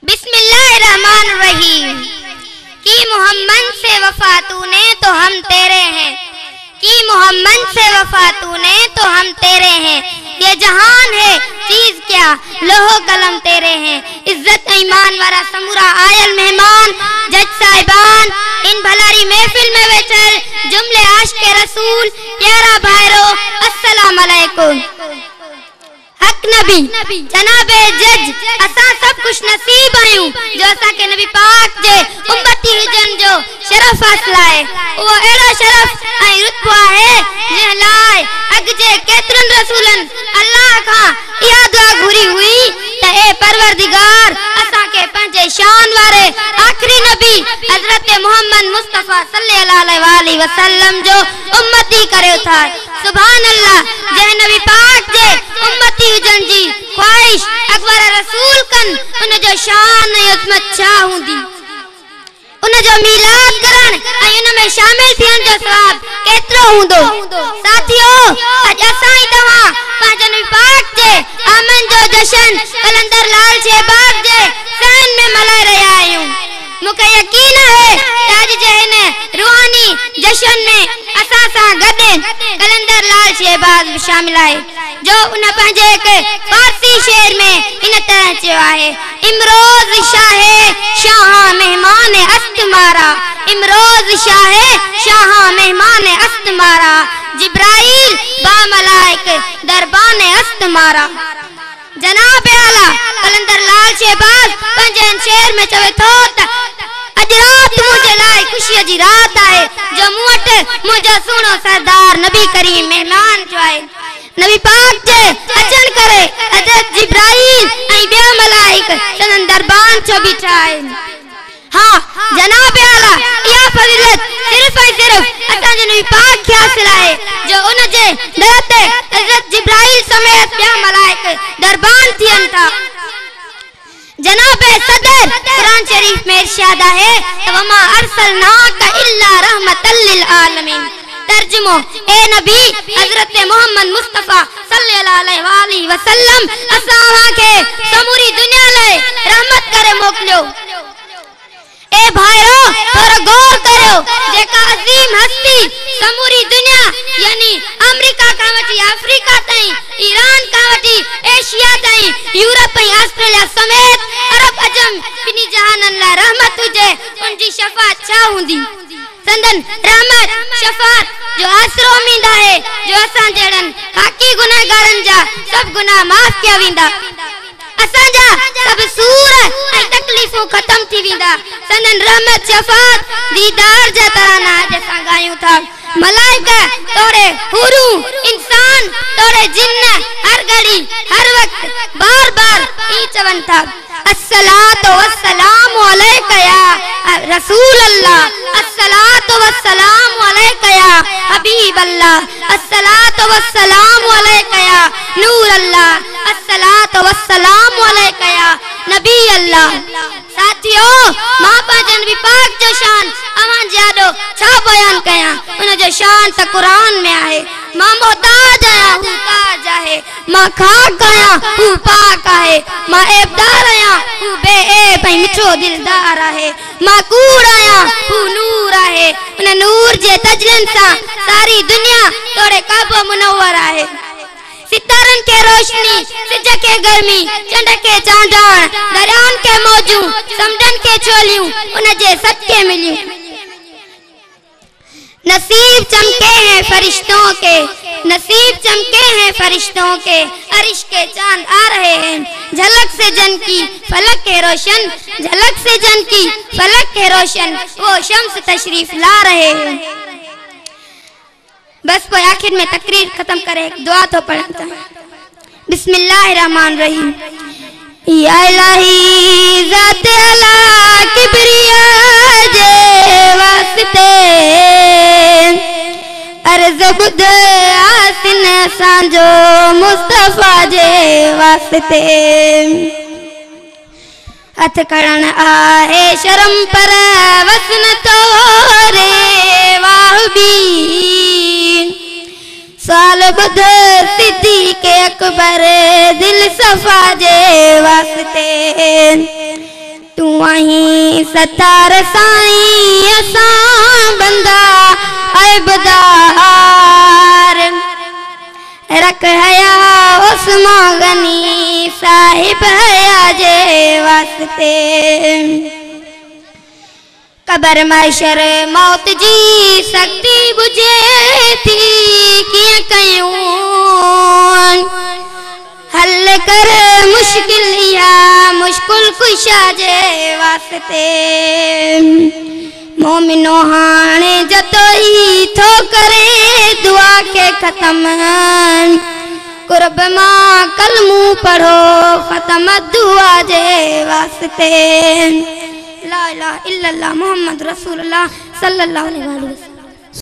बिस्मिल्लाहिर्रहमानिर्रहीम। कि मोहम्मद से वफा तूने तो हम तेरे हैं, कि मोहम्मद से वफा तूने तो हम तेरे हैं। ये जहान है चीज क्या लोहो कलम तेरे हैं। इज्जत ईमान वारा समूरा आयल मेहमान जज साहिबान इन भलारी महफिल में वेठल जुमले आशिक़ रसूल प्यारा भाइरो अस्सलाम अलैकुम। हक नबी जनाबे जज असा सब खुश नसीब आयूं जो असा के नबी पाक जे उम्मती हुजन जो शरफ हासिल है। वो एड़ा शरफ ऐं रुतबो है जे लाए अग जे केतरन रसूलन अल्लाह का इहा दुआ घुरी हुई त ए परवरदिगार असा के पंजे शान वारे आखिरी नबी हजरत मोहम्मद मुस्तफा सल्लल्लाहु अलैहि वसल्लम जो उम्मती करे था। सुभान अल्लाह जे नबी पाक जे उम्मती हुजन जी ख्वाहिश अकबर रसूल कन उन जो शान ऐं अज़मत छा हुंदी। उन जो मिलाद करण ऐं उन में शामिल थियण जो सवाब केतिरो हूंदो। साथियो अज असां ई तव्हां पंहिंजे नबी पाक जे आमन जो जशन कलंदर लाल शहबाज जे सहन में मल्हाए रहिया आहियूं। मूंखे यकीन है त अज जे हिन रूहानी जशन में असां सां गॾु कलंदर लाल शहबाज भी शामिल आहे जो उन पंहिंजे हिक फारसी शेर में इन तरह चयो आहे। इमरोज शाहे शाह मेहमान अस्त मारा, इमरोज शाहे शाह मेहमान अस्त मारा, जिब्राइल बा मलाइक दरबान अस्त मारा। जनाब आला कलंदर लाल शहबाज पंहिंजे शेर में चवे थो त अज रात मुझे लाए खुशी जी रात है जो मूं वट मुझो सुनो सरदार नबी करीम मेहमान जो है। नबी पाक जे अचन करे हजरत जिब्राइल ऐं ॿिया मलाइक चनन दरबान छो बीठा आहिनि। हाँ जनाब आला इहा फज़ीलत सिर्फ ऐं सिर्फ असांजे नबी पाक खे हासिल आहे जो उन जे दर ते हजरत जिब्राइल समेत ॿिया मलाइक दरबान थियनि था। जनाब सदर कुरान शरीफ में इरशाद है वमा अरसलनाका इल्ला रहमतल लिल आलमीन। तर्जुमो ए नबी हजरत मोहम्मद मुस्तफा सल्लल्लाहु अलैहि वसल्लम असां के समूरी दुनिया लाए रहमत करे मोकलियो। ए भाइरो थोड़ा गौर करो जेका अजीम हस्ती समूरी दुनिया यानी अमेरिका का वठी अफ्रीका ताईं ईरान का वठी एशिया ताईं यूरोप ऐं ऑस्ट्रेलिया समेत अरब अजम बिनी जहानन ला रहमत हुजे उनजी शफाअत छा हुंदी। संदन रहमत शफाअत जो आसरो उम्मीद है जो असां जड़न हाकी गुनाहगारन जा सब गुनाह माफ किया विंदा। असां जा सब सूर ऐं तकलीफूं खत्म थी विंदा। संदन रहमत शफाअत दीदार जा तराना जैसा गायूं था। मलाइका तोरे हुरू इंसान तोरे जिन्न हर घड़ी हर वक्त बार बार ई चवन था अस्सलातु वस्सलामु अलैका या रसूल अल्लाह, अस्सलातु वस्सलामु अलैका या हबीब अल्लाह, अस्सलातु वस्सलामु अलैका या नूर अल्लाह, अस्सलातु वस्सलामु अलैका या नबी अल्लाह। साथियो मां पंहिंजे नबी पाक जो शान अवां जाडो छा बयान कयां। उन जो शान त कुरान में आहे। मां मोहताज आहियां हू ताज आहे, मां खाक आहियां हू पाक आहे, मां ऐबदार आहियां हू बेऐब ऐं मिठो दिलदार आहे, मां कूड़ आहियां हू नूर आहे। उन नूर जे तजलन सां सारी दुनिया तोड़े काबो मुनव्वर आहे। सितारन के रोशनी सिज के गर्मी चंड के चांदान दरियान के मौजू समझन के चोलियूं उन जे सदके मिलियूं। नसीब चमके हैं फरिश्तों के, नसीब चमके हैं फरिश्तों के, अरिश के चांद आ रहे हैं झलक से जन की फलक के रोशन, झलक से जन की फलक के रोशन वो शम्स तशरीफ ला रहे हैं। बस कोई आखिर में तकरीर खत्म करे दुआ तो पढ़ता है। बिस्मिल्लाहिर्रहमानिर्रहीम। या इलाही ज़ात अला किबरिया जे वास्ते अर्ज़ बुध आसिन सांजो मुस्तफा जे वास्ते हथ करण आहे शर्म पर वसन तोरे वाहबी साल बुध सिद्दीक़ अकबर दिल सफा जे वास्ते वहीं सतार साईं असां बंदा ऐबदार रख हया उस्मान गनी साहिब हया जे वास्ते कबर महशर मौत जी शक्ति बुझे थी किया कयूं हल कर मुश्किल या मुश्किल कुशा जे वास्ते मोमिनो हाणे जतो ही थो करे दुआ के खत्म कुर्ब मां कलमू पढ़ो खत्म दुआ जे वास्ते ला इलाहा इल्लल्लाह मुहम्मद रसूलुल्लाह सल्लल्लाहु अलैहि वसल्लम।